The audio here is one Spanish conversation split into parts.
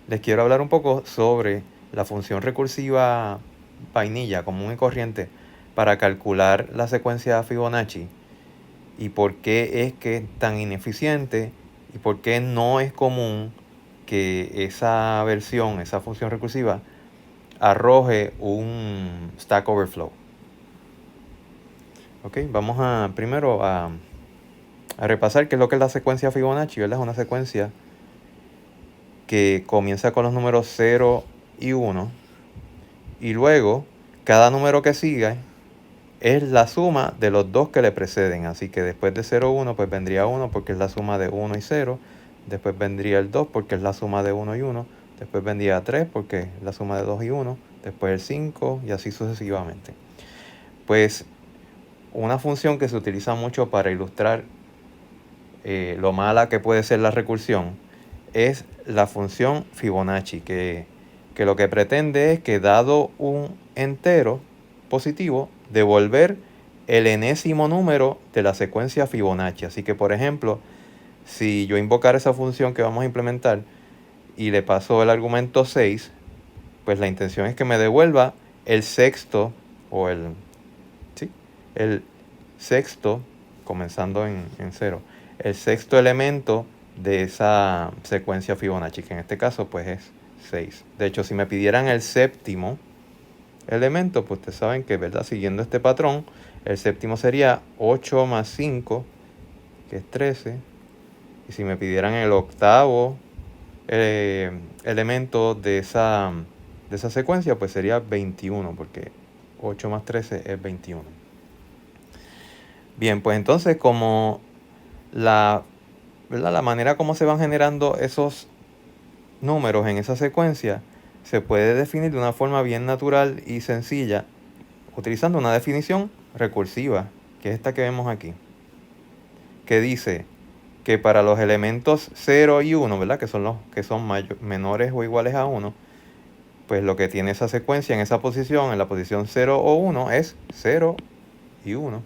les quiero hablar un poco sobre la función recursiva vainilla común y corriente para calcular la secuencia Fibonacci y por qué es que es tan ineficiente y por qué no es común que esa versión, esa función recursiva, arroje un Stack Overflow. Ok, vamos primero a repasar qué es lo que es la secuencia Fibonacci, ¿verdad? Es una secuencia que comienza con los números 0 y 1 y luego cada número que sigue es la suma de los dos que le preceden. Así que después de 0, 1, pues vendría 1 porque es la suma de 1 y 0. Después vendría el 2 porque es la suma de 1 y 1. Después vendría 3 porque es la suma de 2 y 1. Después el 5 y así sucesivamente. Pues una función que se utiliza mucho para ilustrar lo mala que puede ser la recursión es la función Fibonacci, que lo que pretende es que dado un entero positivo, devolver el enésimo número de la secuencia Fibonacci. Así que, por ejemplo, si yo invocar esa función que vamos a implementar y le paso el argumento 6, pues la intención es que me devuelva el sexto, o el sexto, comenzando en 0, el sexto elemento de esa secuencia Fibonacci, que en este caso pues es 6. De hecho, si me pidieran el séptimo elemento, pues ustedes saben que, ¿verdad? Siguiendo este patrón, el séptimo sería 8 más 5, que es 13. Y si me pidieran el octavo elemento de esa secuencia, pues sería 21, porque 8 más 13 es 21. Bien, pues entonces como ¿verdad? La manera como se van generando esos números en esa secuencia se puede definir de una forma bien natural y sencilla utilizando una definición recursiva, que es esta que vemos aquí, que dice que para los elementos 0 y 1, ¿verdad? Que son los que son menores o iguales a 1, pues lo que tiene esa secuencia en esa posición, en la posición 0 o 1, es 0 y 1.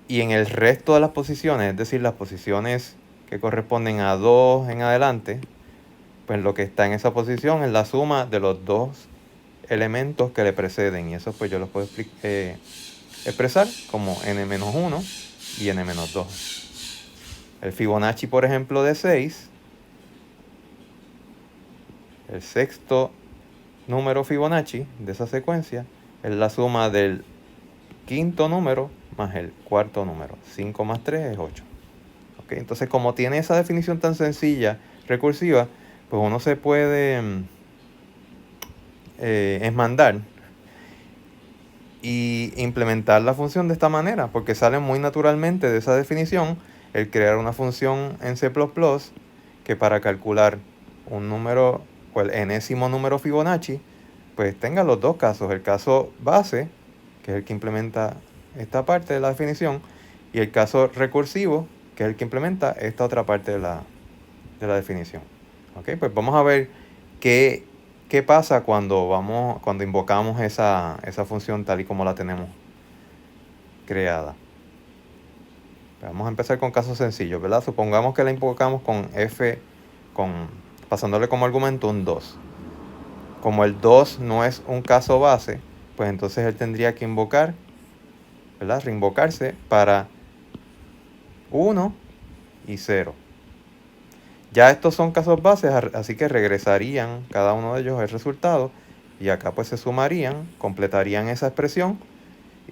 Y en el resto de las posiciones, es decir, las posiciones que corresponden a 2 en adelante, pues lo que está en esa posición es la suma de los dos elementos que le preceden. Y eso pues yo los puedo expresar como n-1 y n-2. El Fibonacci, por ejemplo, de 6, el sexto número Fibonacci de esa secuencia, es la suma del quinto número más el cuarto número. 5 más 3 es 8. ¿Okay? Entonces, como tiene esa definición tan sencilla, recursiva, pues uno se puede esmandar y implementar la función de esta manera, porque sale muy naturalmente de esa definición el crear una función en C++ que para calcular un número, o el enésimo número Fibonacci, pues tenga los dos casos, el caso base, que es el que implementa esta parte de la definición, y el caso recursivo, que es el que implementa esta otra parte de la definición. Ok, pues vamos a ver qué pasa cuando invocamos esa función tal y como la tenemos creada. Vamos a empezar con casos sencillos, ¿verdad? Supongamos que la invocamos con f, pasándole como argumento un 2. Como el 2 no es un caso base, pues entonces él tendría que invocar, ¿verdad? Reinvocarse para 1 y 0. Ya estos son casos bases, así que regresarían cada uno de ellos el resultado y acá pues se sumarían, completarían esa expresión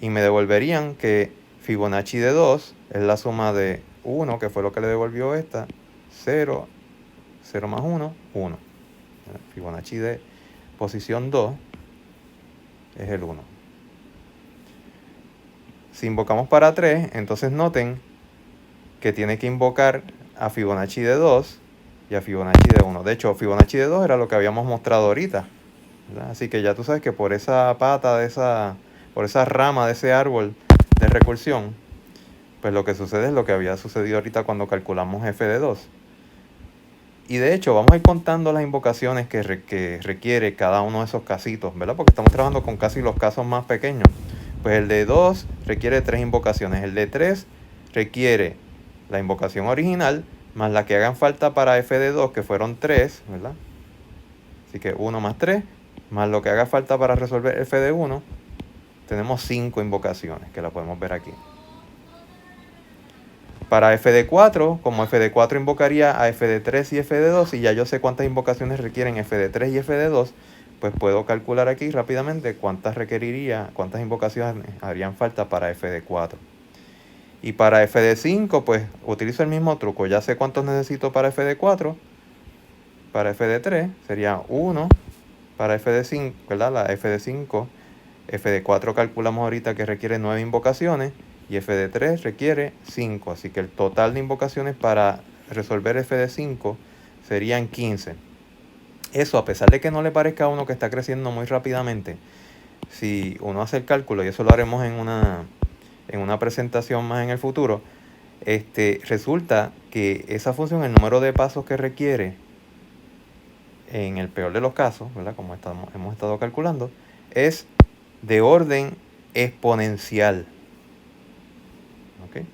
y me devolverían que Fibonacci de 2 es la suma de 1, que fue lo que le devolvió esta, 0, 0 más 1, 1. Fibonacci de posición 2 es el 1. Si invocamos para 3, entonces noten que tiene que invocar a Fibonacci de 2 y a Fibonacci de 1. De hecho, Fibonacci de 2 era lo que habíamos mostrado ahorita, ¿verdad? Así que ya tú sabes que por esa pata por esa rama de ese árbol de recursión, pues lo que sucede es lo que había sucedido ahorita cuando calculamos f de 2. Y de hecho, vamos a ir contando las invocaciones que requiere cada uno de esos casitos, ¿verdad? Porque estamos trabajando con casi los casos más pequeños. Pues el de 2 requiere 3 invocaciones. El de 3 requiere la invocación original más la que hagan falta para f de 2, que fueron 3, ¿verdad? Así que 1 más 3, más lo que haga falta para resolver f de 1, tenemos 5 invocaciones, que la podemos ver aquí. Para f de 4, como f de 4 invocaría a f de 3 y f de 2, y ya yo sé cuántas invocaciones requieren f de 3 y f de 2, pues puedo calcular aquí rápidamente cuántas invocaciones harían falta para f de 4. Y para f de 5, pues utilizo el mismo truco. Ya sé cuántos necesito para f de 4. Para f de 3 sería 1. Para f de 5, ¿verdad? La f de 5. F de 4 calculamos ahorita que requiere 9 invocaciones. Y f de 3 requiere 5. Así que el total de invocaciones para resolver f de 5 serían 15. Eso, a pesar de que no le parezca a uno que está creciendo muy rápidamente, si uno hace el cálculo, y eso lo haremos en una presentación más en el futuro, resulta que esa función, el número de pasos que requiere, en el peor de los casos, ¿verdad? Como hemos estado calculando, es de orden exponencial. ¿Ok?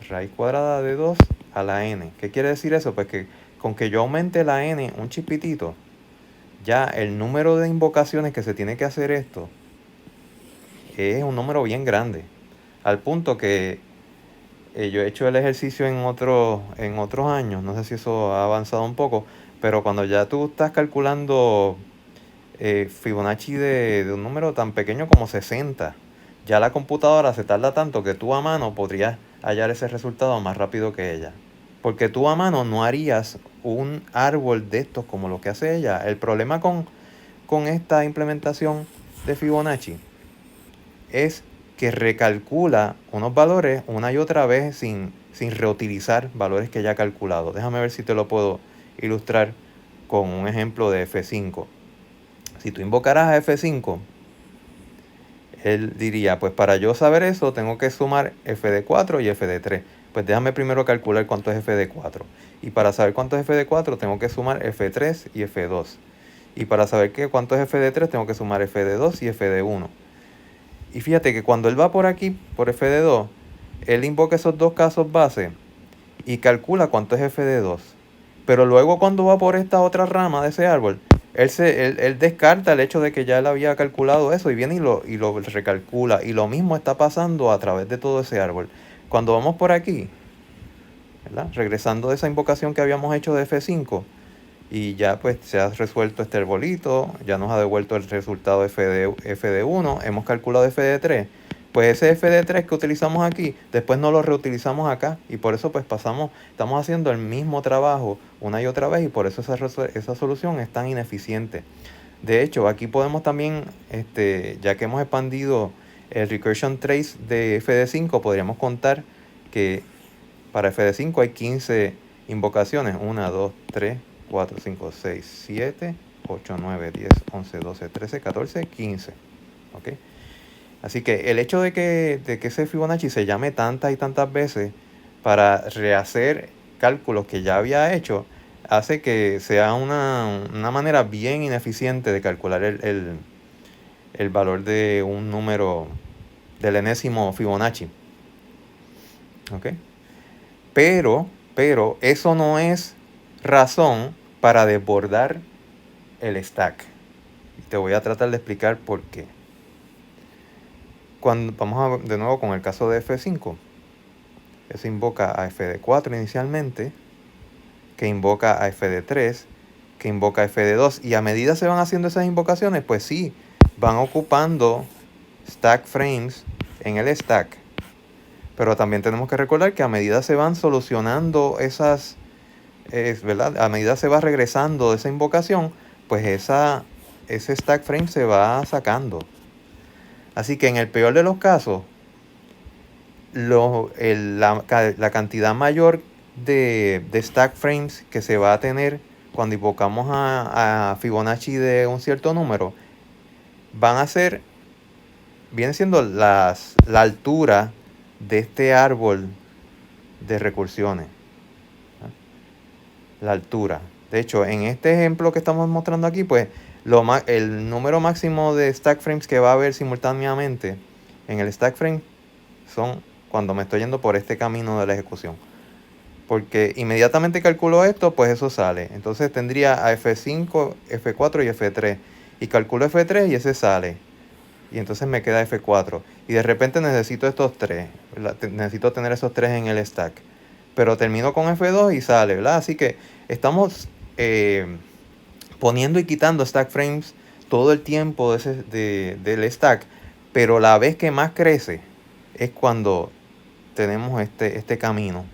Raíz cuadrada de 2 a la n. ¿Qué quiere decir eso? Pues que con que yo aumente la n un chispitito, ya el número de invocaciones que se tiene que hacer esto es un número bien grande. Al punto que yo he hecho el ejercicio en otros años, no sé si eso ha avanzado un poco, pero cuando ya tú estás calculando Fibonacci de un número tan pequeño como 60, ya la computadora se tarda tanto que tú a mano podrías hallar ese resultado más rápido que ella. Porque tú a mano no harías un árbol de estos como lo que hace ella. El problema con esta implementación de Fibonacci es que recalcula unos valores una y otra vez sin reutilizar valores que ya ha calculado. Déjame ver si te lo puedo ilustrar con un ejemplo de F5. Si tú invocaras a F5, él diría, pues para yo saber eso tengo que sumar f de 4 y f de 3. Pues déjame primero calcular cuánto es f de 4. Y para saber cuánto es f de 4 tengo que sumar f de 3 y f de 2. Y para saber cuánto es f de 3 tengo que sumar f de 2 y f de 1. Y fíjate que cuando él va por aquí, por f de 2, él invoca esos dos casos base y calcula cuánto es f de 2. Pero luego cuando va por esta otra rama de ese árbol, él descarta el hecho de que ya él había calculado eso y viene y lo recalcula. Y lo mismo está pasando a través de todo ese árbol. Cuando vamos por aquí, ¿verdad? Regresando de esa invocación que habíamos hecho de F5, y ya pues se ha resuelto este arbolito, ya nos ha devuelto el resultado f de 1, hemos calculado f de 3. Pues ese f de 3 que utilizamos aquí, después no lo reutilizamos acá, y por eso pues estamos haciendo el mismo trabajo una y otra vez, y por eso esa solución es tan ineficiente. De hecho, aquí podemos también, ya que hemos expandido el recursion trace de f de 5, podríamos contar que para f de 5 hay 15 invocaciones. 1, 2, 3, 4, 5, 6, 7, 8, 9, 10, 11, 12, 13, 14, 15. ¿Ok? Así que el hecho de que ese Fibonacci se llame tantas y tantas veces para rehacer cálculos que ya había hecho, hace que sea una manera bien ineficiente de calcular el valor de un número del enésimo Fibonacci. ¿Ok? Pero eso no es razón para desbordar el stack. Te voy a tratar de explicar por qué. Vamos de nuevo con el caso de F5. Eso invoca a f de 4 inicialmente, que invoca a f de 3, que invoca a f de 2. Y a medida se van haciendo esas invocaciones, pues sí, van ocupando stack frames en el stack. Pero también tenemos que recordar que a medida se van solucionando esas, ¿verdad? A medida se va regresando de esa invocación, pues ese stack frame se va sacando. Así que en el peor de los casos, la cantidad mayor de stack frames que se va a tener cuando invocamos a Fibonacci de un cierto número, viene siendo la altura de este árbol de recursiones. La altura. De hecho, en este ejemplo que estamos mostrando aquí, pues el número máximo de stack frames que va a haber simultáneamente en el stack frame son cuando me estoy yendo por este camino de la ejecución. porque inmediatamente calculo esto, pues eso sale. Entonces tendría a F5, F4 y F3. Y calculo F3 y ese sale. Y entonces me queda F4. Y de repente necesito estos tres. Necesito tener esos tres en el stack. Pero termino con F2 y sale, ¿verdad? Así que estamos poniendo y quitando stack frames todo el tiempo del stack. Pero la vez que más crece es cuando tenemos este camino.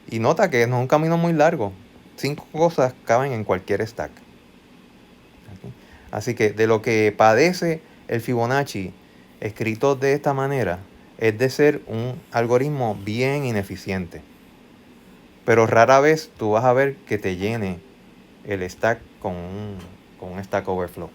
Y nota que no es un camino muy largo. 5 cosas caben en cualquier stack. ¿Ok? Así que de lo que padece el Fibonacci escrito de esta manera es de ser un algoritmo bien ineficiente. Pero rara vez tú vas a ver que te llene el stack con un Stack Overflow.